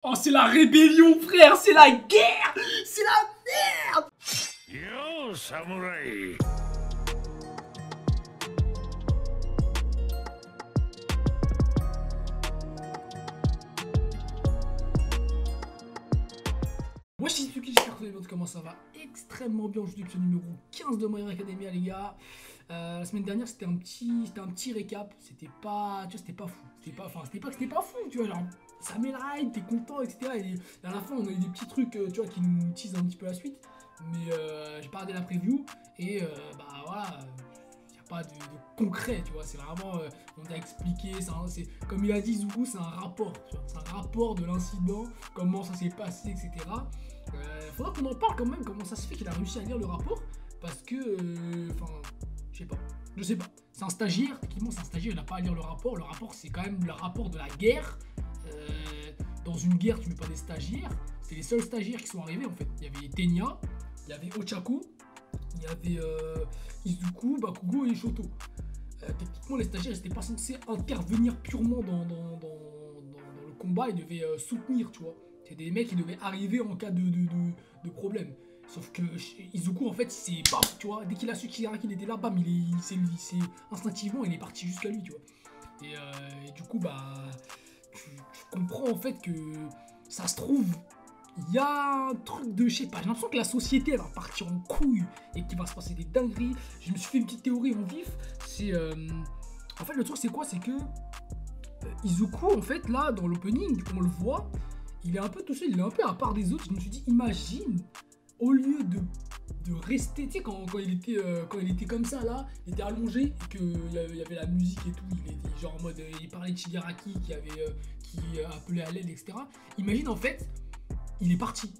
Oh, c'est la rébellion, frère, c'est la guerre, c'est la merde. Yo, samouraï. Moi je suis Suki, j'espère que vous allez bien, comment ça va extrêmement bien aujourd'hui, épisode numéro 15 de My Hero Academia les gars. La semaine dernière c'était un petit récap, c'était pas, tu vois, c'était pas fou, c'était pas fou, tu vois, genre ça met la hype, t'es content, etc. Et à la fin on a eu des petits trucs, tu vois, qui nous teasent un petit peu la suite, mais j'ai pas regardé la preview et bah voilà, y a pas de concret, tu vois, c'est vraiment, on t'a expliqué, c'est comme il a dit Zuku, c'est un rapport, tu vois, c'est un rapport de l'incident, comment ça s'est passé, etc. Faudra qu'on en parle quand même, comment ça se fait qu'il a réussi à lire le rapport, parce que, enfin, je sais pas, c'est un stagiaire, techniquement c'est un stagiaire, il n'a pas à lire le rapport c'est quand même le rapport de la guerre, dans une guerre tu mets pas des stagiaires, c'est les seuls stagiaires qui sont arrivés en fait, il y avait Tenya, il y avait Ochaku, il y avait Izuku, Bakugo et Shoto. Techniquement les stagiaires n'étaient pas censés intervenir purement dans le combat, ils devaient soutenir, tu vois. C'est des mecs qui devaient arriver en cas de problème. Sauf que Izuku, en fait, c'est bam, tu vois. Dès qu'il a su qu'il était là, bam, c'est instinctivement, il est parti jusqu'à lui, tu vois. Et du coup, bah, tu comprends en fait que ça se trouve, il y a un truc de, je sais pas, j'ai l'impression que la société elle va partir en couille et qu'il va se passer des dingueries. Je me suis fait une petite théorie en vif. C'est, en fait, le truc, c'est quoi? C'est que Izuku, en fait, là, dans l'opening, on le voit. Il est un peu tout seul, il est un peu à part des autres. Je me suis dit, imagine, au lieu de rester, tu sais, quand il était comme ça, là, il était allongé, et qu'il y avait la musique et tout, il était genre en mode, il parlait de Shigaraki qui appelait à l'aide, etc. Imagine, en fait, il est parti.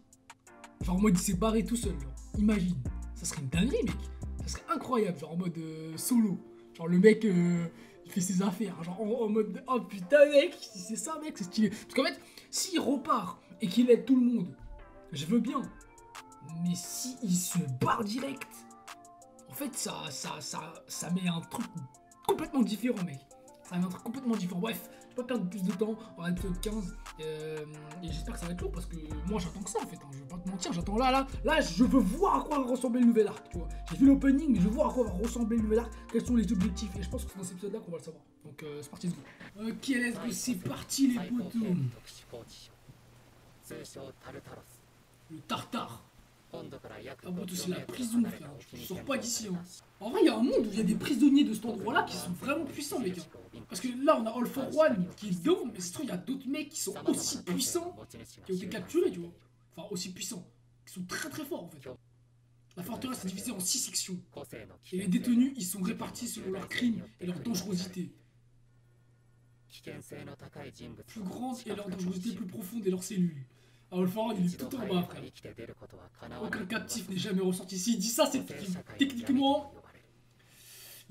Genre en mode, il s'est barré tout seul, genre. Imagine, ça serait une dinguerie, mec. Ça serait incroyable, genre en mode solo. Genre le mec, il fait ses affaires, genre en mode, oh putain, mec, si c'est ça, mec, c'est stylé. Parce qu'en fait, s'il repart et qu'il aide tout le monde, je veux bien. Mais s'il se barre direct, en fait, ça met un truc complètement différent, mec. Ça met un truc complètement différent. Bref, je vais pas perdre plus de temps dans l'épisode 15. Et j'espère que ça va être lourd parce que moi, j'attends que ça, en fait. Hein. Je vais pas te mentir, j'attends là, je veux voir à quoi va ressembler le nouvel arc, tu vois. J'ai vu l'opening, mais je veux voir à quoi va ressembler le nouvel arc, quels sont les objectifs. Et je pense que c'est dans cet épisode-là qu'on va le savoir. Donc, c'est parti, let's go. Ok, let's go, c'est parti, les potos. Le tartare. Ah bon, c'est la prison, frère. Je sors pas d'ici. Hein. En vrai, il y a un monde où il y a des prisonniers de cet endroit-là qui sont vraiment puissants, mec. Hein. Parce que là, on a All for One qui est dedans, mais c'est sûr, il y a d'autres mecs qui sont aussi puissants qui ont été capturés, tu vois. Enfin, aussi puissants. Qui sont très très forts, en fait. La forteresse est divisée en 6 sections. Et les détenus, ils sont répartis selon leurs crimes et leur dangerosité. Plus grande et leur dangerosité plus profonde et leurs cellules. Alors le pharaon il est tout en bas, frère. Aucun captif n'est jamais ressorti. S'il dit ça, c'est techniquement,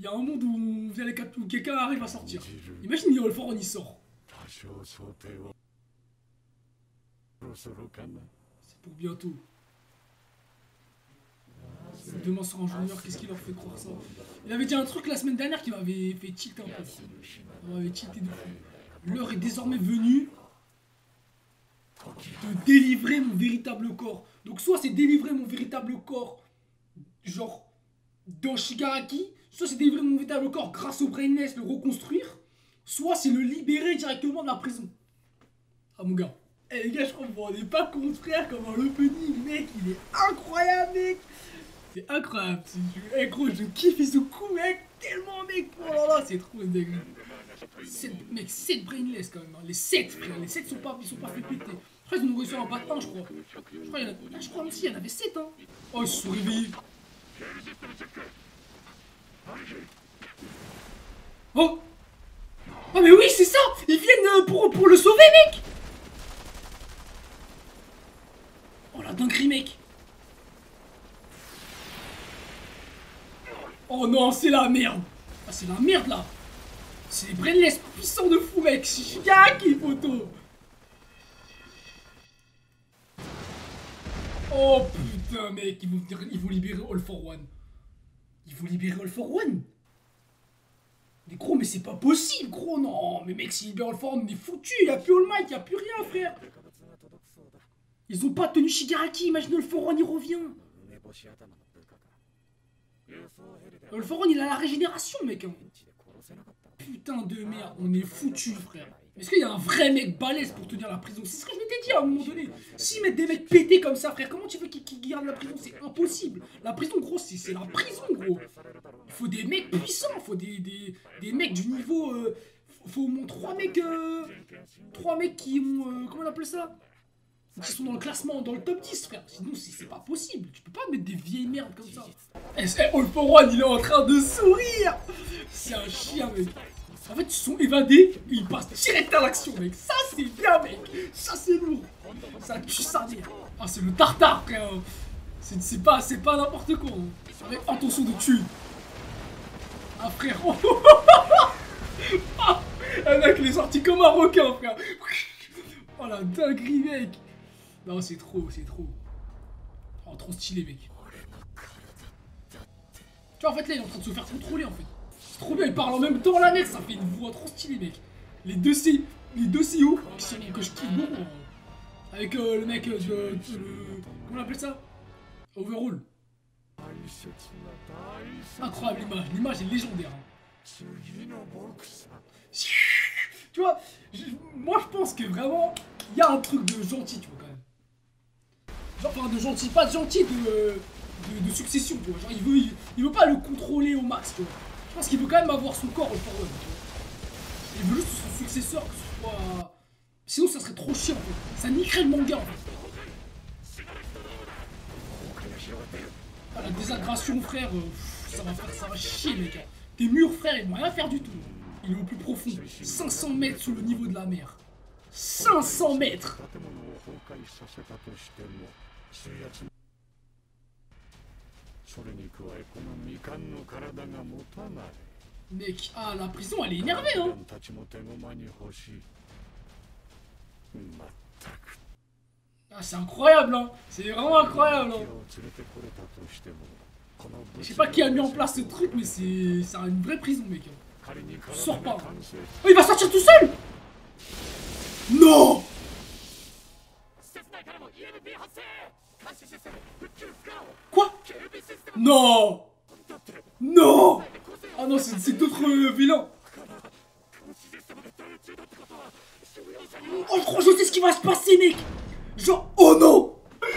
il y a un monde où quelqu'un arrive à sortir. Imagine, il y a le pharaon, il sort. C'est pour bientôt. Demain sera un jour meilleur, qu'est-ce qui leur fait croire ça? Il avait dit un truc la semaine dernière qui m'avait fait tilter un peu. Il m'avait tilté de fou. L'heure est désormais venue de délivrer mon véritable corps. Donc soit c'est délivrer mon véritable corps, genre dans Shigaraki, soit c'est délivrer mon véritable corps grâce au Brainless, le reconstruire, soit c'est le libérer directement de la prison. Ah mon gars. Eh les gars, je crois que vous vous rendez pas compte, frère, comment l'opening, mec, il est incroyable, mec. C'est incroyable. Eh gros, je kiffe ce coup, mec, tellement, mec. Oh là là, c'est trop dingue. 7 Brainless quand même, hein. Les 7, frère, les 7 sont pas fait péter. Je crois qu'ils en ont réussi à en battre un, je crois. Je crois aussi, il y en avait 7, hein. Oh, ils se sont réveillés. Oh. Oh, mais oui, c'est ça. Ils viennent pour le sauver, mec. Oh, la dinguerie, mec. Oh non, c'est la merde. Ah, c'est la merde, là. C'est des Brainless puissants de fou, mec. Shigaraki, photo. Oh putain, mec, ils vont libérer All for One. Ils vont libérer All for One. Mais gros, mais c'est pas possible, gros, non. Mais mec, s'ils libèrent All for One, on est foutu. Y'a plus All Might, y'a plus rien, frère. Ils ont pas tenu Shigaraki, imagine Olforon, il revient. Olforon, il a la régénération, mec. Hein. Putain de merde, on est foutu, frère. Est-ce qu'il y a un vrai mec balèze pour tenir la prison? C'est ce que je m'étais dit à un moment donné. S'ils mettent des mecs pétés comme ça, frère, comment tu veux qu'ils gardent la prison? C'est impossible. La prison, gros, c'est la prison, gros. Il faut des mecs puissants, il faut des mecs du niveau... faut au moins 3 mecs... 3 mecs qui ont... comment on appelle ça? Qui sont dans le classement, dans le top 10, frère. Sinon, c'est pas possible. Tu peux pas mettre des vieilles merdes comme ça. All for One, il est en train de sourire. C'est un chien, mec. En fait, ils sont évadés et ils passent direct à l'action, mec. Ça, c'est bien, mec. Ça, c'est lourd. Ça tue sa mère. Ah, c'est le tartare, frère. C'est pas n'importe quoi. Hein. Avec intention de tuer. Ah, frère. Ah, un mec, il est sorti comme un requin, frère. Oh, la dinguerie, mec. Non, c'est trop, c'est trop. Oh, trop stylé, mec. Tu vois, en fait, là, il est en train de se faire contrôler, en fait. C'est trop bien, il parle en même temps, là, mec. Ça fait une voix trop stylée, mec. Les deux CEO que je kiffe beaucoup. Hein. Avec le mec, comment on appelle ça? Overall. Incroyable l'image. L'image est légendaire. Hein. Tu vois, moi, je pense que vraiment, il y a un truc de gentil, tu vois, quand même. Genre, enfin, de gentil, pas de gentil, de succession, tu vois. Genre, il veut pas le contrôler au max, tu vois. Je pense qu'il veut quand même avoir son corps au forward, tu vois. Il veut juste son successeur, que ce soit... Sinon, ça serait trop chiant, en fait. Ça niquerait le manga, en fait. Ah, la désagression, frère, ça va chier, mec. Tes murs, frère, ils vont rien faire du tout. Il est au plus profond. 500 mètres sous le niveau de la mer. 500 mètres. Mec, ah, la prison, elle est énervée, hein. Ah, c'est incroyable, hein. C'est vraiment incroyable, hein. Je sais pas qui a mis en place ce truc, mais c'est une vraie prison, mec. Sors pas. Oh, il va sortir tout seul. Non. Quoi? Non. Non. Ah non, c'est d'autres vilains. Oh, je crois que je sais ce qui va se passer, mec. Genre, oh non.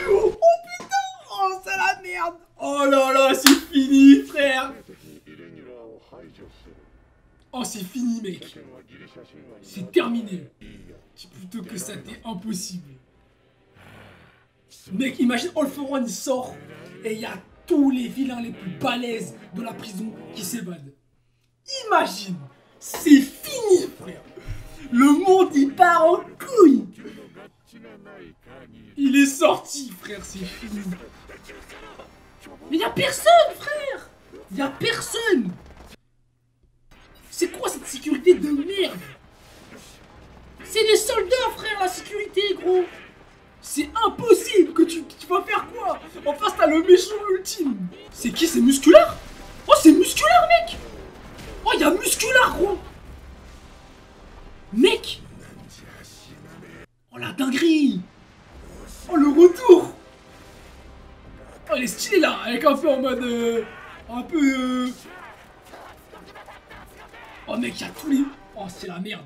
Oh putain. Oh, c'est la merde. Oh là là, c'est fini, frère. Oh, c'est fini, mec. C'est terminé. Plutôt que ça, t'es impossible. Mec, imagine All for One, il sort et il y a tous les vilains les plus balèzes de la prison qui s'évadent. Imagine. C'est fini, frère. Le monde, il part en couille. Il est sorti, frère, c'est fini. Mais y'a personne, frère. Y'a personne. C'est quoi cette sécurité de merde? C'est des soldats, frère, la sécurité, gros. C'est impossible que tu vas faire quoi? En face, t'as le méchant ultime. C'est qui? C'est Musculaire? Oh, c'est Musculaire, mec. Oh, y'a Musculaire, gros. Mec. Oh, la dinguerie. Oh, le retour. Oh, elle est stylée, là. Avec un peu en mode... un peu... Oh, mec, y'a tous les... Oh, c'est la merde.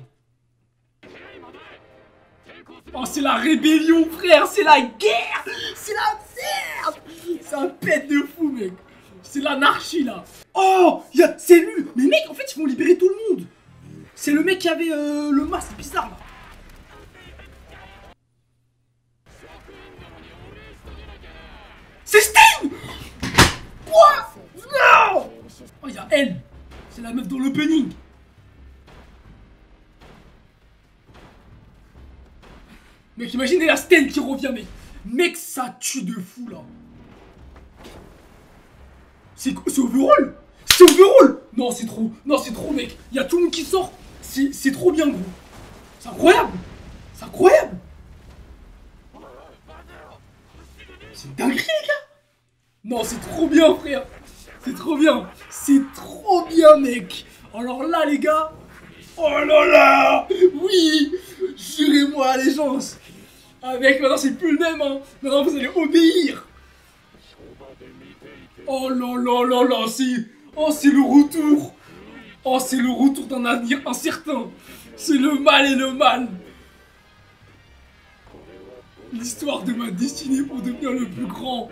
Oh, c'est la rébellion, frère. C'est la guerre. C'est la merde. C'est un pète de fou, mec. C'est l'anarchie, là. Oh, c'est lui. Mais mec, en fait, ils vont libérer tout le monde. C'est le mec qui avait le masque bizarre, là. C'est Sting. Quoi? Non. Oh, il y a elle. C'est la meuf dans l'opening. Mec, imaginez la Sten qui revient, mec. Mec, ça tue de fou, là. C'est Overall. C'est Overall. Non, c'est trop. Non, c'est trop, mec. Il y a tout le monde qui sort. C'est trop bien, gros. C'est incroyable. C'est incroyable. C'est une dinguerie, les gars. Non, c'est trop bien, frère. C'est trop bien. C'est trop bien, mec. Alors là, les gars. Oh là là. Oui. Jurez-moi allégeance. Ah mec, maintenant c'est plus le même, hein. Maintenant vous allez obéir. Oh là là là là, c'est... Oh, c'est le retour. Oh, c'est le retour d'un avenir incertain. C'est le mal et le mal. L'histoire de ma destinée pour devenir le plus grand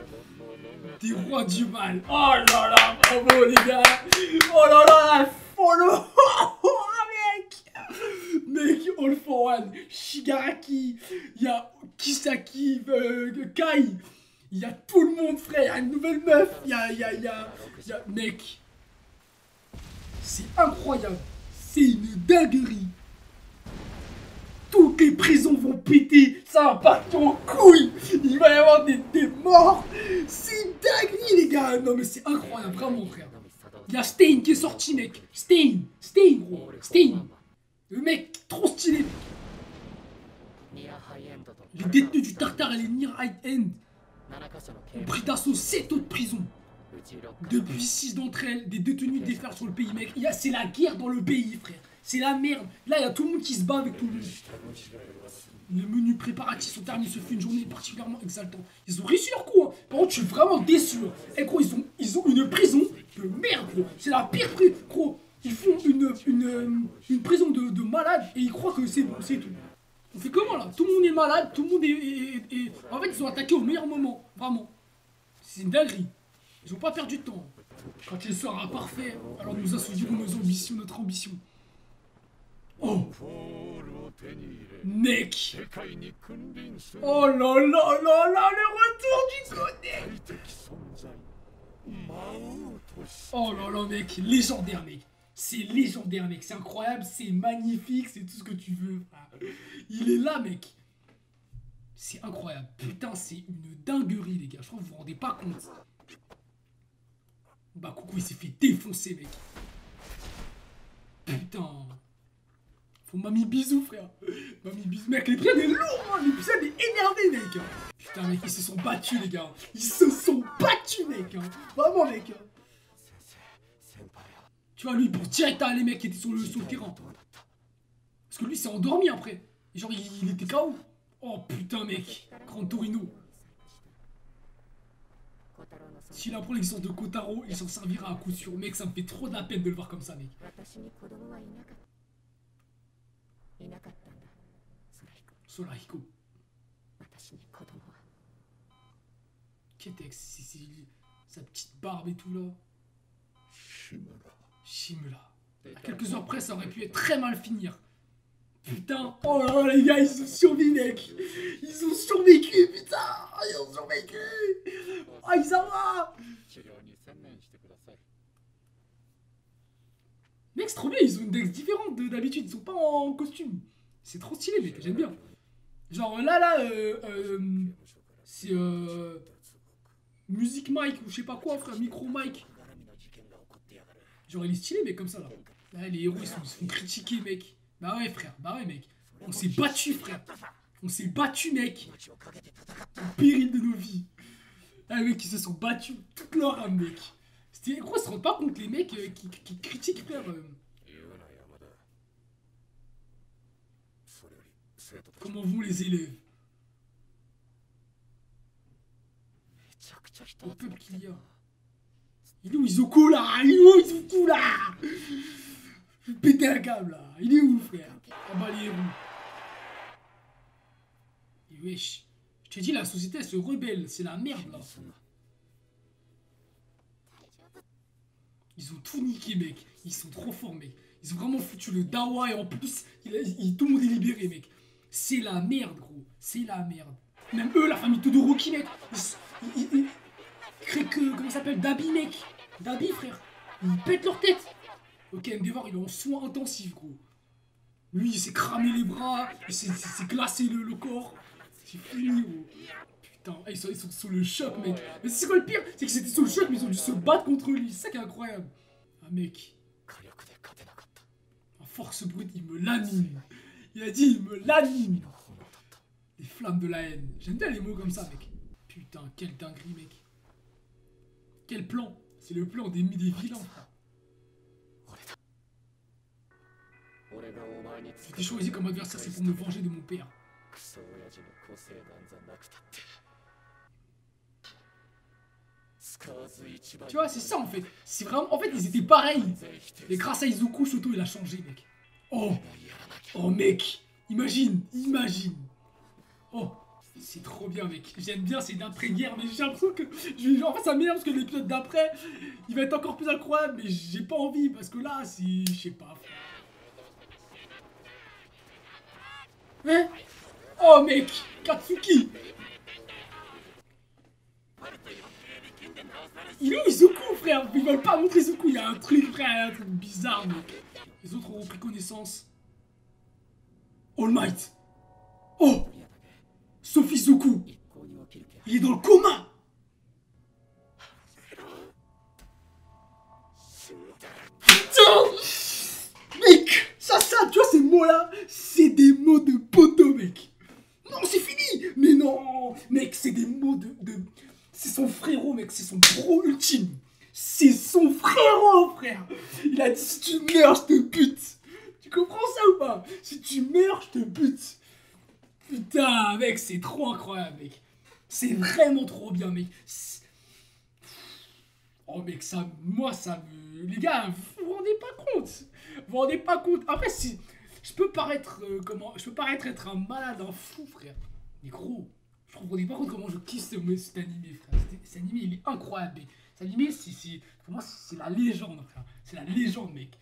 des rois du mal. Oh là là, bravo les gars. Oh là là, la follow. Oh mec, all for one. Shigaraki, il y a Kisaki, Kai. Il y a tout le monde, frère. Il y a une nouvelle meuf. Il y a... Mec, c'est incroyable. C'est une dinguerie. Toutes les prisons vont péter. Ça va partir en couille. Il va y avoir des morts. C'est une dinguerie, les gars. Non, mais c'est incroyable, vraiment, frère. Il y a Stein qui est sorti, mec. Stein, gros. Stein. Le mec, trop stylé. Les détenus du Tartare et les Near High-End ont pris d'assaut 7 autres prisons. Depuis 6 d'entre elles, des détenus déferlent sur le pays, mec. C'est la guerre dans le pays, frère. C'est la merde. Là, il y a tout le monde qui se bat avec tout le monde. Les menus préparatifs sont terminés. Ce fut une journée particulièrement exaltante. Ils ont réussi leur coup, hein. Par contre, je suis vraiment déçu. Et gros, ils ont une prison de merde, gros. C'est la pire prison. Gros, ils font une prison de malades et ils croient que c'est bon, c'est tout. On fait comment là? Tout le monde est malade, tout le monde est... En fait, ils ont attaqué au meilleur moment. Vraiment. C'est une dinguerie. Ils ont pas perdu de temps. Quand il sera parfait, alors nous assouvierons notre ambition. Oh mec. Oh là là là là, le retour du Codex. Oh là là mec, légendaire mec. C'est légendaire mec, c'est incroyable, c'est magnifique, c'est tout ce que tu veux. Il est là mec. C'est incroyable, putain c'est une dinguerie les gars, je crois que vous vous rendez pas compte. Bah coucou il s'est fait défoncer mec. Putain. Faut mamie bisous frère. Mamie bisous. Mec l'épisode est lourd hein. L'épisode est énervé mec. Putain mec ils se sont battus les gars. Ils se sont battus mec hein. Vraiment mec. Tu vois lui pour direct les mecs qui étaient sur le terrain. Parce que lui s'est endormi après. Et genre il était KO. Oh putain mec. Grand Torino. S'il apprend l'existence de Kotaro, il s'en servira à coup sûr. Mec, ça me fait trop de la peine de le voir comme ça, mec. Solariko. Ketex, c'est sa petite barbe et tout là. Shimura. À quelques heures près, ça aurait pu être très mal finir. Putain, oh là là, les gars, ils ont survécu, mec. Ils ont survécu, putain. Ils ont survécu. Oh, ils en va. Mec, c'est trop bien, ils ont une dex différente d'habitude. Ils sont pas en costume. C'est trop stylé, mec, j'aime bien. Genre là, c'est Music Mike ou je sais pas quoi, frère, Micro Mike. Genre, il est stylé, mec, comme ça, là. Là, les héros, ils se font critiquer, mec. Bah ouais, frère, bah ouais, mec. On s'est battu, frère. On s'est battu, mec. Au péril de nos vies. Ah, les mecs, ils se sont battus toute leur âme, mec. C'était... Gros, ils se rendent pas compte, les mecs qui critiquent, frère. Comment vont les élèves? Au peuple qu'il y a. Il est où Izoko là? Il est où Izoko là? Je vais péter un câble là. Il est où frère? En bas les héros. Et wesh. Je t'ai dit la société elle se rebelle. C'est la merde là. Ils ont tout niqué mec. Ils sont trop forts mec. Ils ont vraiment foutu le dawa et en plus tout le monde est libéré mec. C'est la merde gros. C'est la merde. Même eux la famille Todoroki mec. Comment ça s'appelle? Dabi mec. Dabi frère. Ils pètent leur tête. Ok Endeavor il est en soins intensifs gros. Lui il s'est cramé les bras. Il s'est glacé le corps. C'est fini gros. Putain ils sont sous le choc mec. Mais c'est quoi le pire? C'est que c'était sous le choc mais ils ont dû se battre contre lui. C'est ça qui est incroyable. Ah mec. En force brute il me lamine. Il a dit il me lamine. Les flammes de la haine. J'aime bien les mots comme ça mec. Putain quelle dinguerie mec. Quel plan? C'est le plan des vilains. J'ai été choisi comme adversaire, c'est pour me venger de mon père. Tu vois, c'est ça en fait. C'est vraiment. En fait, ils étaient pareils. Et grâce à Izuku, Shoto il a changé, mec. Oh, oh mec. Imagine, imagine. Oh, c'est trop bien, mec. J'aime bien, c'est d'après-guerre, mais j'ai l'impression que. En fait, ça m'énerve parce que l'épisode d'après, il va être encore plus incroyable, mais j'ai pas envie parce que là, c'est. Je sais pas, frère. Hein? Oh, mec, Katsuki. Il est où Izuku, frère? Ils veulent pas montrer Izuku, il y a un truc, frère, il y a un truc bizarre, mec. Les autres auront pris connaissance. All Might. Oh, Sophie Izuku. Il est dans le coma. Putain, mec, ça, tu vois ces mots-là, c'est des mots de poteau, mec. Non, c'est fini. Mais non, mec, c'est des mots de... C'est son frérot, mec, c'est son bro ultime. C'est son frérot, frère. Il a dit, si tu meurs, je te bute. Tu comprends ça ou pas? Si tu meurs, je te bute. Putain, mec, c'est trop incroyable, mec. C'est vraiment trop bien, mec. Oh, mec, ça, moi, ça me... Les gars, vous vous rendez pas compte? Vous vous rendez pas compte? Après, si... Je peux paraître, Je peux paraître être un malade, un fou, frère. Mais gros... Je ne pas compte comment je kiffe cet animé, frère. Cet animé, il est incroyable, mec. Cet animé, pour moi, c'est la légende, frère. C'est la légende, mec.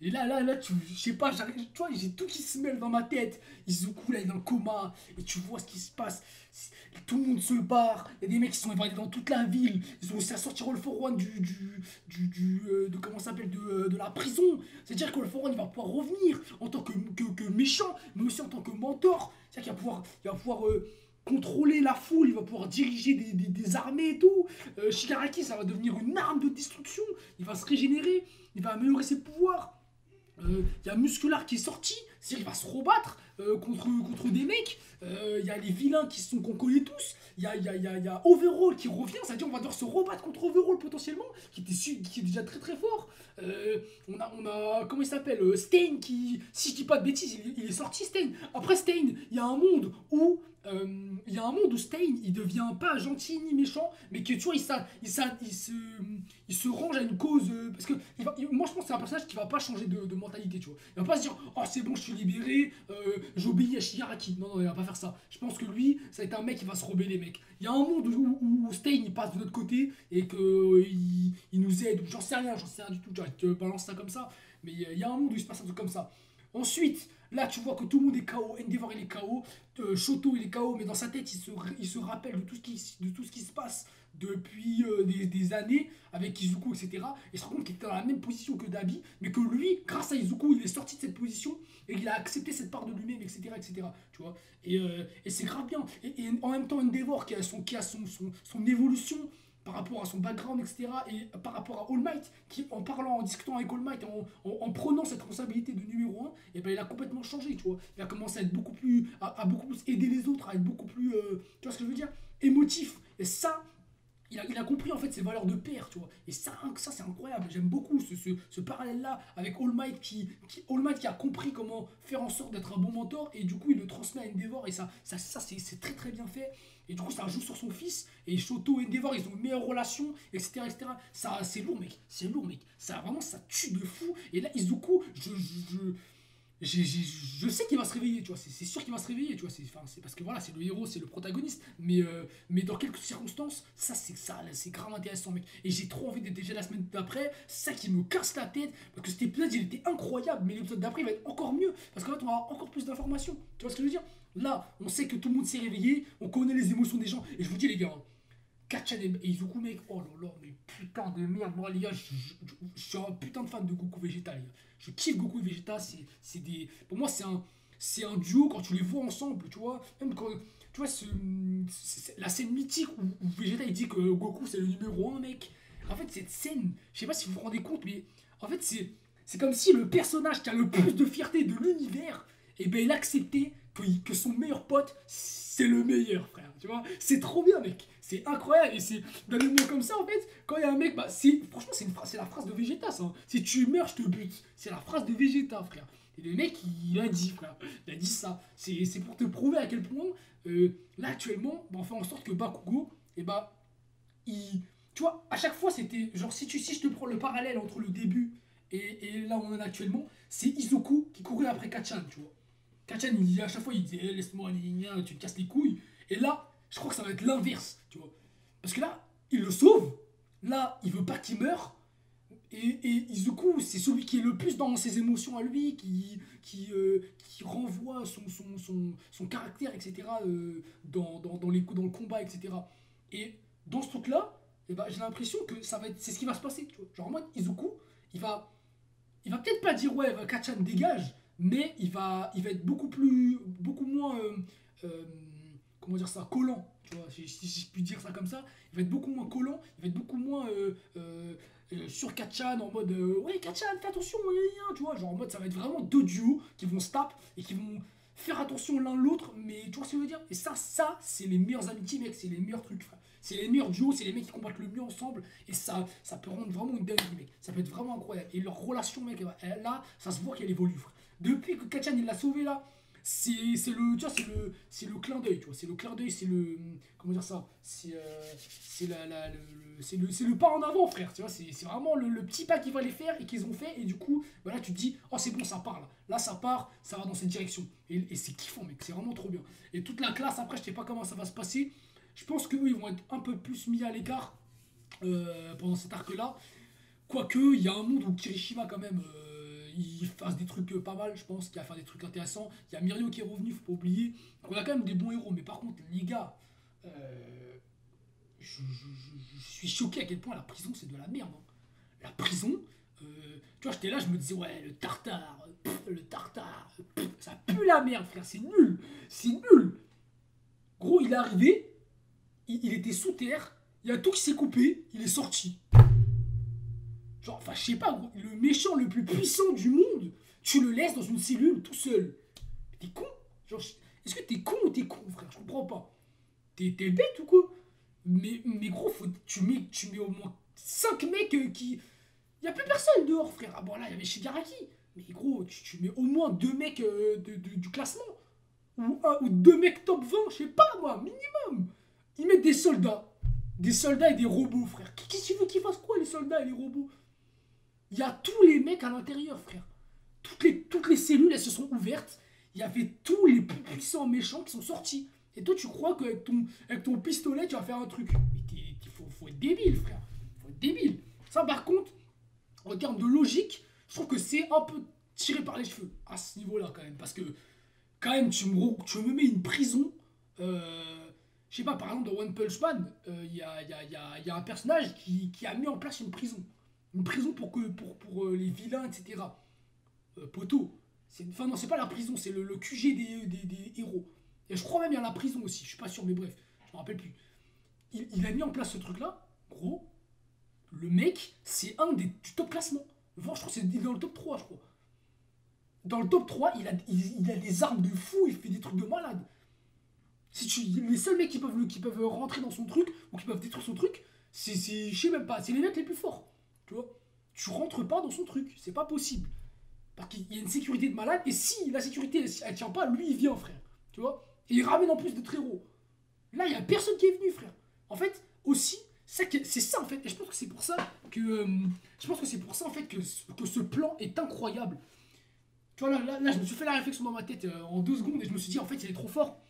Et là, je sais pas, tu vois, j'ai tout qui se mêle dans ma tête. Izuku, là, il est dans le coma, et tu vois ce qui se passe. Tout le monde se barre. Il y a des mecs qui sont évadés dans toute la ville. Ils ont réussi à sortir All For One comment ça s'appelle, de la prison. C'est-à-dire que All For One, il va pouvoir revenir en tant que méchant, mais aussi en tant que mentor. C'est-à-dire qu'il va pouvoir contrôler la foule, il va pouvoir diriger des armées et tout. Shigaraki, ça va devenir une arme de destruction. Il va se régénérer, il va améliorer ses pouvoirs. Il y a Muscular qui est sorti, c'est-à-dire qu'il va se rebattre contre des mecs. Il y a les vilains qu'on connaît tous. Il y a Overall qui revient, c'est-à-dire qu'on va devoir se rebattre contre Overall potentiellement, qui est déjà très très fort. On a comment il s'appelle, Stain qui, si je dis pas de bêtises, il est sorti Stain. Après Stain, il y a un monde où Stain il devient pas gentil ni méchant, mais que tu vois il se range à une cause, parce que moi je pense que c'est un personnage qui va pas changer de mentalité, tu vois. Il va pas se dire oh c'est bon je suis libéré, j'obéis à Shigaraki. Non, il va pas faire ça. Je pense que lui ça va être un mec qui va se rebeller, mec. Il y a un monde où Stain il passe de notre côté et que il nous aide, j'en sais rien du tout, je te balance ça comme ça, mais il y a un monde où il se passe un truc comme ça. Ensuite, là, tu vois que tout le monde est KO. Endeavor, il est KO. Shoto, il est KO. Mais dans sa tête, il se rappelle de tout ce qui se passe depuis des années avec Izuku, etc. Et il se rend compte qu'il était dans la même position que Dabi. Mais que lui, grâce à Izuku, il est sorti de cette position. Et il a accepté cette part de lui-même, etc. etc. Tu vois, et c'est grave bien. Et en même temps, Endeavor, qui a son évolution par rapport à son background, etc. Et par rapport à All Might, qui en discutant avec All Might, en prenant cette responsabilité de numéro 1, et ben il a complètement changé, tu vois. Il a commencé à être beaucoup plus, à beaucoup plus aider les autres, à être beaucoup plus, tu vois ce que je veux dire, émotif. Et ça, il a compris en fait ses valeurs de père, tu vois. Et ça c'est incroyable. J'aime beaucoup ce parallèle-là avec All Might All Might qui a compris comment faire en sorte d'être un bon mentor et du coup il le transmet à Endeavor et ça c'est très très bien fait. Et du coup ça joue sur son fils et Shoto et Endeavor ils ont une meilleure relation, etc. etc. Ça c'est lourd mec, Ça vraiment ça tue de fou. Et là Izuku, je sais qu'il va se réveiller, tu vois, c'est sûr qu'il va se réveiller, tu vois, c'est parce que voilà, c'est le héros, c'est le protagoniste, mais dans quelques circonstances, c'est grave intéressant, mec. Et j'ai trop envie d'être déjà la semaine d'après, c'est ça qui me casse la tête, parce que cet épisode, il était incroyable, mais l'épisode d'après, il va être encore mieux, parce qu'en fait, on va avoir encore plus d'informations, tu vois ce que je veux dire? Là, on sait que tout le monde s'est réveillé, on connaît les émotions des gens, et je vous dis, les gars, Kachan et Izuku, mec, oh là là, mais putain de merde, moi les gars, je suis un putain de fan de Goku Vegeta, les gars. Je kiffe Goku et Vegeta, pour moi c'est un duo quand tu les vois ensemble, tu vois, même quand, tu vois, la scène mythique où Vegeta il dit que Goku c'est le numéro 1, mec. En fait, cette scène, je sais pas si vous vous rendez compte, mais en fait, c'est comme si le personnage qui a le plus de fierté de l'univers, et ben il acceptait que son meilleur pote, c'est le meilleur, frère, tu vois. C'est trop bien, mec. C'est incroyable. Et c'est dans des moments comme ça, en fait, quand il y a un mec, franchement, c'est la phrase de Vegeta, ça. Si tu meurs, je te bute. C'est la phrase de Vegeta, frère. Et le mec, il a dit, frère. Il a dit ça. C'est pour te prouver à quel point, là, actuellement, on fait en sorte que Bakugo, et bah, il... Tu vois, à chaque fois, c'était... Genre, si je te prends le parallèle entre le début et là où on en est actuellement, c'est Izuku qui courait après Kachan, tu vois. Kachan, à chaque fois, il disait laisse-moi, tu te casses les couilles. Et là, je crois que ça va être l'inverse, tu vois. Parce que là, il le sauve. Là, il veut pas qu'il meure. Et Izuku, c'est celui qui est le plus dans ses émotions à lui, qui renvoie son caractère, etc., dans le combat, etc. Et dans ce truc-là, eh ben, j'ai l'impression que c'est ce qui va se passer. Tu vois. Genre en mode, Izuku, il va peut-être pas dire ouais, Kachan dégage, mais il va être beaucoup moins, euh, comment dire ça, collant. Tu vois, si je puis dire ça comme ça, il va être beaucoup moins collant, il va être beaucoup moins sur Kachan en mode ouais Kachan fais attention, tu vois, genre en mode ça va être vraiment deux duos qui vont se taper et qui vont faire attention l'un l'autre, mais tu vois ce que je veux dire. Et ça c'est les meilleures amitiés mec, c'est les meilleurs trucs frère. C'est les meilleurs duos, c'est les mecs qui combattent le mieux ensemble et ça peut rendre vraiment une dinguerie mec, ça peut être vraiment incroyable. Et leur relation mec, là ça se voit qu'elle évolue frère. Depuis que Kachan il l'a sauvé là, c'est le clin d'œil, tu vois, c'est le clin d'œil, c'est le, comment dire ça, c'est le pas en avant frère, tu vois, c'est vraiment le petit pas qu'il fallait faire et qu'ils ont fait, et du coup bah là tu te dis oh c'est bon, ça part là ça part, ça va dans cette direction, et c'est kiffant mec, c'est vraiment trop bien. Et toute la classe après, je sais pas comment ça va se passer, je pense qu'eux ils vont être un peu plus mis à l'écart pendant cet arc là, quoique il y a un monde où Kirishima quand même il fasse des trucs pas mal, je pense qu'il va faire des trucs intéressants. Il y a Mirio qui est revenu, faut pas oublier. Donc on a quand même des bons héros, mais par contre, les gars, je suis choqué à quel point la prison c'est de la merde. Hein. La prison, tu vois, j'étais là, je me disais, ouais, le tartare, ça pue la merde, frère, c'est nul. Gros, il est arrivé, il était sous terre, il y a tout qui s'est coupé, il est sorti. Genre, enfin, je sais pas, gros, le méchant le plus puissant du monde, tu le laisses dans une cellule tout seul. T'es con? Genre, est-ce que t'es con ou t'es con, frère? Je comprends pas. T'es bête ou quoi? Mais gros, tu mets au moins 5 mecs qui. Y a plus personne dehors, frère. Ah bon, là, il y avait Shigaraki. Mais gros, tu mets au moins 2 mecs du classement. Ou 2 mecs top 20, je sais pas moi, minimum. Ils mettent des soldats. Des soldats et des robots, frère. Qu'est-ce que tu veux qu'ils fassent quoi, les soldats et les robots? Il y a tous les mecs à l'intérieur, frère. Toutes les cellules, elles se sont ouvertes. Il y avait tous les plus puissants méchants qui sont sortis. Et toi, tu crois qu'avec ton pistolet, tu vas faire un truc. Mais faut être débile, frère. Faut être débile. Ça, par contre, en termes de logique, je trouve que c'est un peu tiré par les cheveux à ce niveau-là, quand même. Parce que, quand même, tu me mets une prison. Je sais pas, par exemple, dans One Punch Man, il y a un personnage qui a mis en place une prison. Une prison pour les vilains, etc. Poto. Enfin, non, c'est pas la prison, c'est le QG des héros. Et je crois même qu'il y a la prison aussi, je suis pas sûr, mais bref, je me rappelle plus. Il a mis en place ce truc-là, gros. Le mec, c'est un du top classement. Enfin, je crois que c'est dans le top 3, je crois. Dans le top 3, il a des armes de fou, il fait des trucs de malade. Les seuls mecs qui peuvent rentrer dans son truc, ou qui peuvent détruire son truc, je sais même pas, c'est les mecs les plus forts. Tu vois, tu rentres pas dans son truc, c'est pas possible. Parce qu'il y a une sécurité de malade, et si la sécurité elle tient pas, lui il vient, frère. Tu vois, et il ramène en plus de très héros. Là, il y a personne qui est venu, frère. En fait, aussi, c'est ça en fait, et je pense que c'est pour ça en fait que ce plan est incroyable. Tu vois, là je me suis fait la réflexion dans ma tête en 2 secondes, et je me suis dit, en fait, il est trop fort.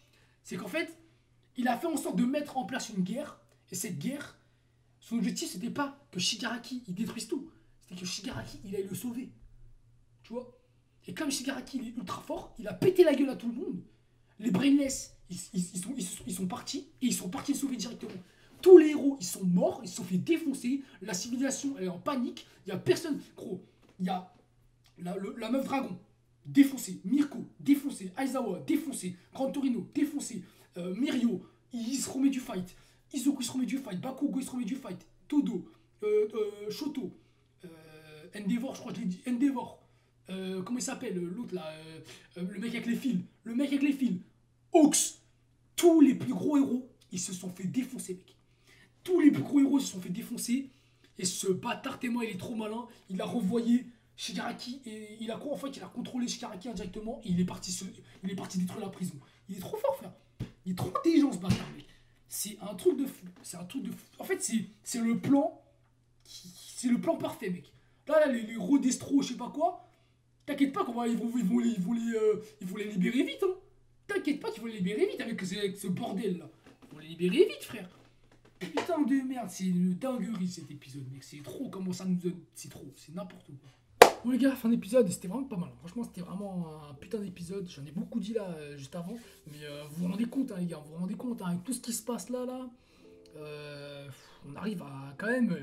C'est qu'en fait, il a fait en sorte de mettre en place une guerre, et cette guerre, son objectif, c'était pas que Shigaraki, il détruise tout. C'était que Shigaraki, il aille le sauver. Tu vois. Et comme Shigaraki, il est ultra fort, il a pété la gueule à tout le monde. Les Brainless, ils sont partis, et ils sont partis le sauver directement. Tous les héros, ils sont morts, ils se sont fait défoncer. La civilisation, elle est en panique. Il y a personne. Gros, il y a la meuf dragon, défoncée. Mirko, défoncé. Aizawa, défoncé. Grand Torino, défoncé. Mirio, il se remet du fight. Izuku, il se remet du fight. Bakugo, il se remet du fight. Todo, Shoto, Endeavor, je crois que je l'ai dit. Endeavor. Comment il s'appelle l'autre là, le mec avec les fils. Le mec avec les fils. Ox. Tous les plus gros héros, ils se sont fait défoncer, mec. Tous les plus gros héros se sont fait défoncer. Et ce bâtard témoin, il est trop malin. Il a renvoyé Shigaraki, et il a quoi en fait? Il a contrôlé Shigaraki indirectement et il est parti détruire la prison. Il est trop fort, frère. Il est trop intelligent, ce bâtard, mec. C'est un truc de fou. C'est un truc de fou. En fait, c'est le plan. C'est le plan parfait, mec. Là, les Rodestro, je sais pas quoi. T'inquiète pas ils vont les libérer vite, hein. T'inquiète pas qu'ils vont les libérer vite avec ce bordel là. Ils vont les libérer vite, frère. Putain de merde, c'est une dinguerie cet épisode, mec. C'est trop, comment ça nous donne. C'est trop, c'est n'importe quoi. Bon les gars, fin d'épisode, c'était vraiment pas mal. Franchement, c'était vraiment un putain d'épisode. J'en ai beaucoup dit là, juste avant. Mais vous vous rendez compte, hein, les gars, vous vous rendez compte, hein, avec tout ce qui se passe là. On arrive à quand même.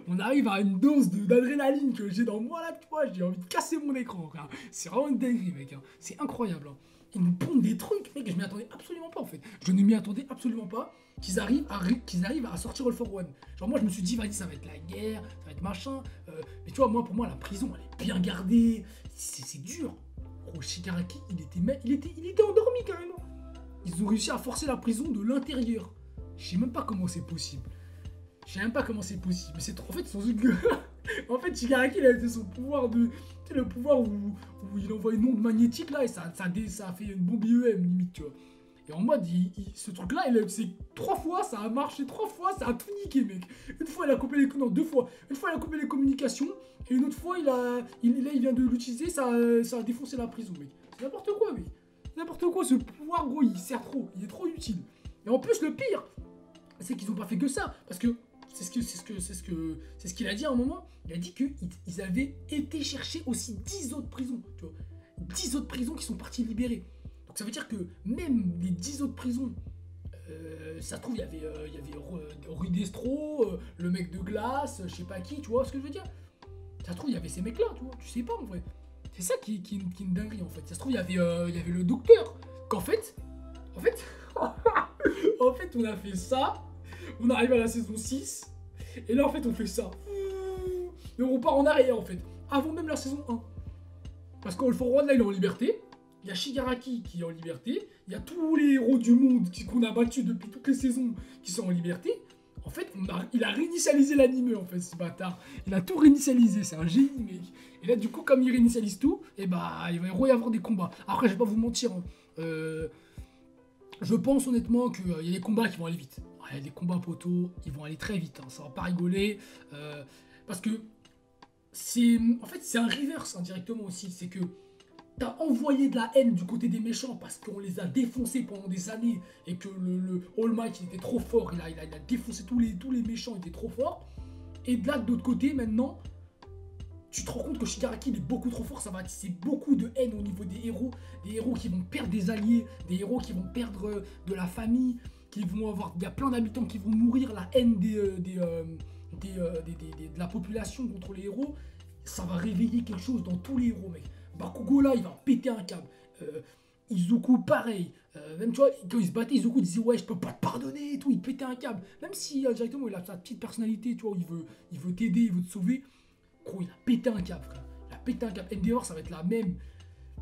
On arrive à une dose d'adrénaline que j'ai dans moi là, tu vois. J'ai envie de casser mon écran, frère. C'est vraiment une dinguerie, mec. Hein. C'est incroyable. Hein. Ils nous pondent des trucs, mec. Je m'y attendais absolument pas en fait. Je ne m'y attendais absolument pas qu'ils arrivent à sortir All for One. Genre, moi, je me suis dit, vas-y, ça va être la guerre, ça va être machin. Mais tu vois, pour moi, la prison, elle est bien gardée. C'est dur. Gros, Shigaraki, il était endormi carrément. Ils ont réussi à forcer la prison de l'intérieur. Je sais même pas comment c'est possible. Mais c'est trop. En fait, en fait, Shigaraki, il a son pouvoir de. Tu sais, le pouvoir où il envoie une onde magnétique là et ça a fait une bombe IEM limite, tu vois. Et en mode, ce truc-là, c'est 3 fois, ça a marché 3 fois, ça a tout niqué, mec. Une fois, il a coupé les. Non, 2 fois. Une fois, il a coupé les communications. Et une autre fois, il vient de l'utiliser, ça a défoncé la prison, mec. C'est n'importe quoi, mec. C'est n'importe quoi, ce pouvoir, gros, il sert trop. Il est trop utile. Et en plus, le pire, c'est qu'ils n'ont pas fait que ça. Parce que c'est ce qu'il a dit à un moment. Il a dit qu'ils avaient été chercher aussi 10 autres prisons. Tu vois, 10 autres prisons qui sont parties libérées. Donc ça veut dire que même les 10 autres prisons, ça se trouve, il y avait Rui Destro, le mec de glace, je sais pas qui, tu vois ce que je veux dire. Ça se trouve, il y avait ces mecs-là, tu vois, tu sais pas en vrai. C'est ça qui est une dinguerie en fait. Ça se trouve, il y avait le docteur. Qu'en fait, en fait, on a fait ça, on arrive à la saison 6, et là en fait, on fait ça. Et on repart en arrière en fait, avant même la saison 1. Parce qu'All for One là, il est en liberté. Il y a Shigaraki qui est en liberté, il y a tous les héros du monde qu'on a battus depuis toutes les saisons qui sont en liberté. En fait, il a réinitialisé l'anime en fait, ce bâtard. Il a tout réinitialisé, c'est un génie, mec. Et là, du coup, comme il réinitialise tout, et bah, il va y avoir des combats. Après, je vais pas vous mentir, hein. Je pense honnêtement qu'il y a des combats qui vont aller vite. Il y a des combats poteaux, ils vont aller très vite, hein. Ça va pas rigoler. Parce que en fait, c'est un reverse indirectement aussi, c'est que t'as envoyé de la haine du côté des méchants parce qu'on les a défoncés pendant des années et que le All Might il était trop fort, il a défoncé tous les méchants, il était trop fort. Et de là, de l'autre côté, maintenant, tu te rends compte que Shigaraki il est beaucoup trop fort, ça va attiser beaucoup de haine au niveau des héros qui vont perdre des alliés, des héros qui vont perdre de la famille, il y a plein d'habitants qui vont mourir, la haine de la population contre les héros, ça va réveiller quelque chose dans tous les héros, mec. Bakugo là, il va péter un câble. Izuku, pareil. Même, tu vois, quand il se battait, Izuku disait ouais, je peux pas te pardonner et tout. Il pétait un câble. Même si directement il a sa petite personnalité, tu vois, il veut t'aider, il veut te sauver. Gros, il a pété un câble, frère. Il a pété un câble. Endeavor, ça va être la même.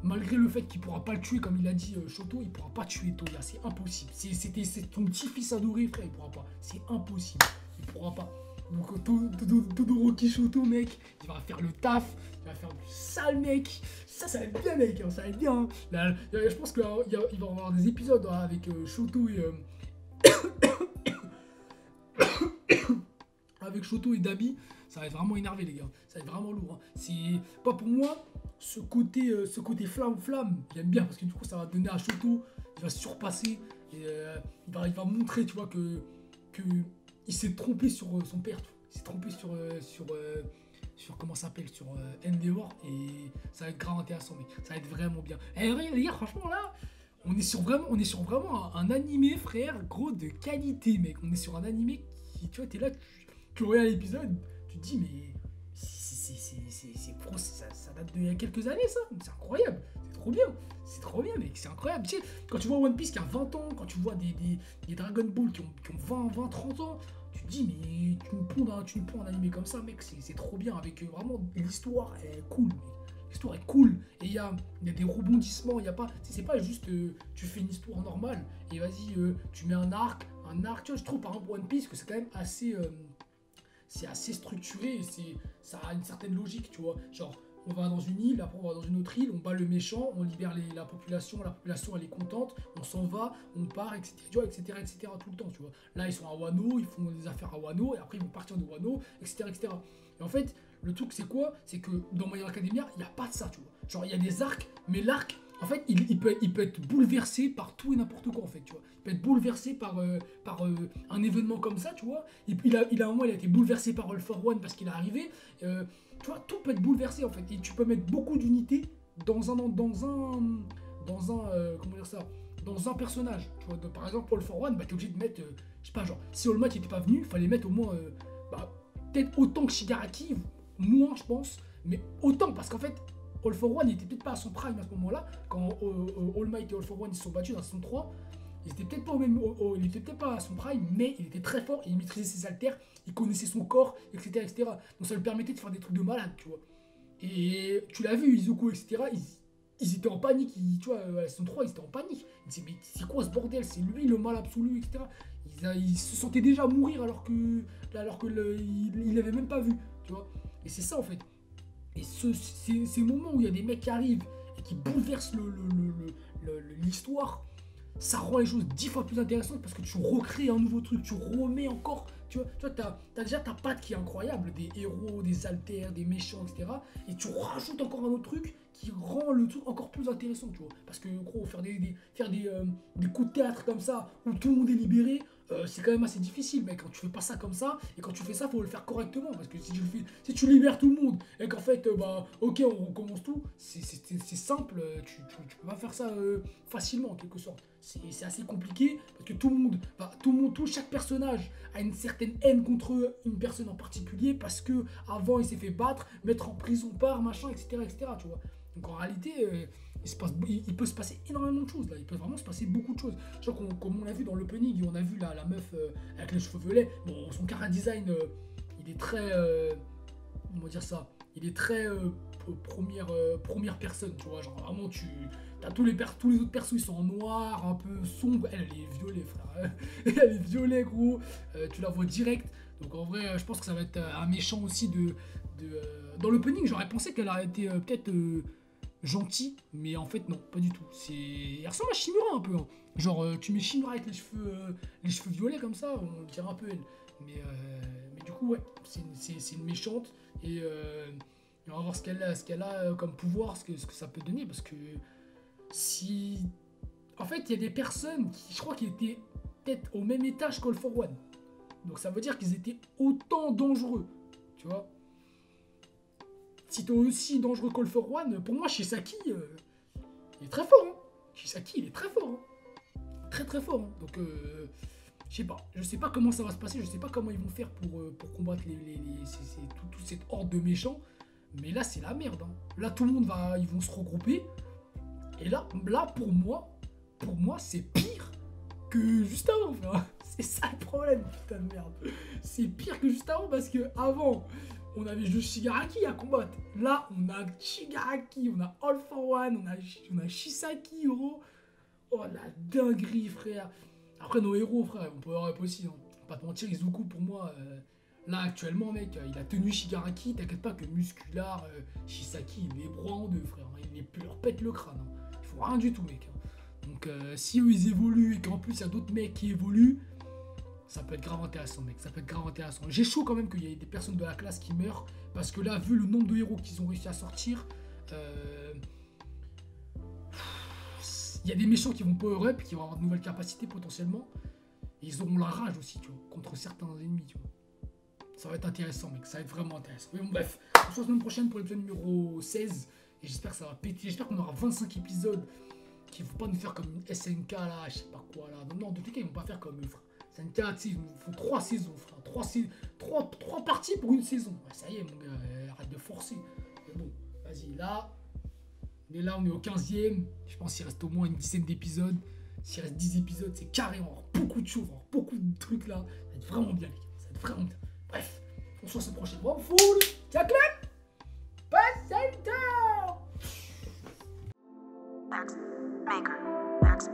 Malgré le fait qu'il pourra pas le tuer, comme il a dit Shoto, il pourra pas tuer Toya. C'est impossible. C'est ton petit-fils adoré, frère. Il pourra pas. C'est impossible. Il pourra pas. Donc Todoroki Shoto, mec, il va faire le taf, il va faire du sale, mec. Ça va être bien, mec, hein, ça va être bien. Hein. Là, je pense qu'il va y avoir des épisodes hein, avec Shoto et... avec Shoto et Dabi, ça va être vraiment énervé, les gars. Ça va être vraiment lourd. Hein. C'est pas pour moi, ce côté flamme, j'aime bien, parce que du coup, ça va donner à Shoto, il va se surpasser, et il va montrer, tu vois, que il s'est trompé sur son père, il s'est trompé sur comment ça s'appelle, sur Endeavor, et ça va être grave intéressant, mec. Ça va être vraiment bien. Et les gars, franchement là, on est sur vraiment un animé, frère, gros, de qualité, mec. On est sur un animé qui, tu vois, t'es là, tu regardes l'épisode, tu te dis mais ça date d'il y a quelques années, ça. C'est incroyable, c'est trop bien, mec, c'est incroyable. Tu sais, quand tu vois One Piece qui a 20 ans, quand tu vois des Dragon Ball qui ont 20, 30 ans, tu te dis mais tu me prends un animé comme ça, mec, c'est trop bien, avec vraiment l'histoire est cool, mec. L'histoire est cool, et il y a des rebondissements, c'est pas juste tu fais une histoire normale et vas-y tu mets un arc, tu vois. Je trouve par exemple One Piece que c'est quand même assez c'est assez structuré, et ça a une certaine logique, tu vois. Genre, on va dans une île, après on va dans une autre île, on bat le méchant, on libère la population elle est contente, on s'en va, on part, etc., tu vois, etc., tout le temps, tu vois. Là, ils sont à Wano, ils font des affaires à Wano, et après ils vont partir de Wano, etc. Et en fait, le truc, c'est quoi? C'est que dans My Hero Academia, il n'y a pas de ça, tu vois. Genre, il y a des arcs, mais l'arc, en fait, il peut être bouleversé par tout et n'importe quoi, en fait, tu vois. Il peut être bouleversé par un événement comme ça, tu vois. Il a un moment, il a été bouleversé par All for One parce qu'il est arrivé. Tu vois, tout peut être bouleversé, en fait. Et tu peux mettre beaucoup d'unités dans un comment dire ça, dans un personnage. Tu vois, par exemple, All for One, bah, t'es obligé de mettre, je sais pas, genre, si All Might n'était pas venu, il fallait mettre au moins, peut-être autant que Shigaraki, moins, je pense, mais autant, parce qu'en fait, All for One n'était peut-être pas à son prime à ce moment-là, quand All Might et All for One ils se sont battus dans la saison 3. Il était peut-être pas il était peut-être pas à son prime, mais il était très fort, il maîtrisait ses haltères, il connaissait son corps, etc. Donc ça lui permettait de faire des trucs de malade, tu vois. Et tu l'as vu, Izuku, etc. Ils étaient en panique, tu vois, à la saison 3, ils étaient en panique. Ils disaient, mais c'est quoi ce bordel? C'est lui le mal absolu, etc. Ils se sentaient déjà mourir alors que il l'avait même pas vu, tu vois. Et c'est ça en fait. Et ces moments où il y a des mecs qui arrivent et qui bouleversent l'histoire, ça rend les choses 10 fois plus intéressantes parce que tu recrées un nouveau truc, tu remets encore, tu vois, t'as déjà ta patte qui est incroyable, des héros, des alters, des méchants, etc. Et tu rajoutes encore un autre truc qui rend le truc encore plus intéressant, tu vois. Parce que gros, faire des coups de théâtre comme ça, où tout le monde est libéré, c'est quand même assez difficile, mec. Quand tu fais pas ça comme ça, et quand tu fais ça, faut le faire correctement. Parce que si tu libères tout le monde, et qu'en fait, ok, on recommence tout, c'est simple, tu peux pas faire ça facilement, en quelque sorte. C'est assez compliqué, parce que chaque personnage a une certaine haine contre une personne en particulier, parce que avant il s'est fait battre, mettre en prison par, machin, etc., tu vois. Donc en réalité, il peut se passer énormément de choses là, il peut vraiment se passer beaucoup de choses. Genre comme on l'a vu dans l'opening, on a vu la meuf avec les cheveux violets, bon son chara design il est très, comment dire ça, il est très première personne, tu vois, genre vraiment t'as tous les autres persos ils sont en noir, un peu sombre, elle est violet frère, elle est violet gros, tu la vois direct, donc en vrai je pense que ça va être un méchant aussi dans l'opening j'aurais pensé qu'elle aurait été peut-être gentil, mais en fait non, pas du tout. Elle ressemble à Shimura un peu. Hein. Genre tu mets Shimura avec les cheveux violets comme ça, on dirait un peu elle. Mais du coup ouais, c'est une méchante et on va voir ce qu'elle a comme pouvoir, ce que ça peut donner parce que si en fait il y a des personnes qui je crois qui étaient peut-être au même étage qu'All for One. Donc ça veut dire qu'ils étaient autant dangereux, tu vois. Si t'es aussi dangereux qu'All for One, pour moi, Shisaki, il est très fort. Hein. Shisaki, il est très fort. Hein. Très très fort. Hein. Donc, je sais pas comment ça va se passer, je sais pas comment ils vont faire pour combattre toute cette horde de méchants. Mais là, c'est la merde. Hein. Là, tout le monde ils vont se regrouper. Et là pour moi, c'est pire que juste avant. Frère. C'est ça le problème, putain de merde. C'est pire que juste avant parce que avant. On avait juste Shigaraki à combattre. Là, on a Shigaraki, on a All for One, on a Shisaki, gros. Oh la dinguerie, frère. Après, nos héros, frère, on peut avoir aussi. Hein. Pas te mentir, Izuku, pour moi, là, actuellement, mec, il a tenu Shigaraki. T'inquiète pas que Muscular, Shisaki, il les broie en deux, frère. Il leur pète le crâne. Hein. Il faut rien du tout, mec. Hein. Donc, si eux, ils évoluent et qu'en plus, il y a d'autres mecs qui évoluent, ça peut être grave intéressant, mec. Ça peut être grave intéressant. J'ai chaud quand même qu'il y ait des personnes de la classe qui meurent. Parce que là, vu le nombre de héros qu'ils ont réussi à sortir, il y a des méchants qui vont power up, qui vont avoir de nouvelles capacités potentiellement. Et ils auront la rage aussi, tu vois, contre certains ennemis, tu vois. Ça va être intéressant, mec. Ça va être vraiment intéressant. Mais bon, bref. On se retrouve la semaine prochaine pour l'épisode numéro 16. Et j'espère que ça va péter. J'espère qu'on aura 25 épisodes qui ne vont pas nous faire comme une SNK, là, je sais pas quoi, là. Non, de tous les cas, ils vont pas faire comme eux, frère. C'est une 4, il nous faut 3 saisons, frère. 3 parties pour une saison. Ouais, ça y est, mon gars, arrête de forcer. Mais bon, vas-y, là. On est au 15e. Je pense qu'il reste au moins une dizaine d'épisodes. S'il reste 10 épisodes, c'est carré. On va avoir beaucoup de choses, on va avoir beaucoup de trucs là. Ça va être vraiment bien, les gars. Ça va être vraiment bien. Bref, on se voit la prochaine fois. Full, ciao, clap. Pass Center. Max Maker. Max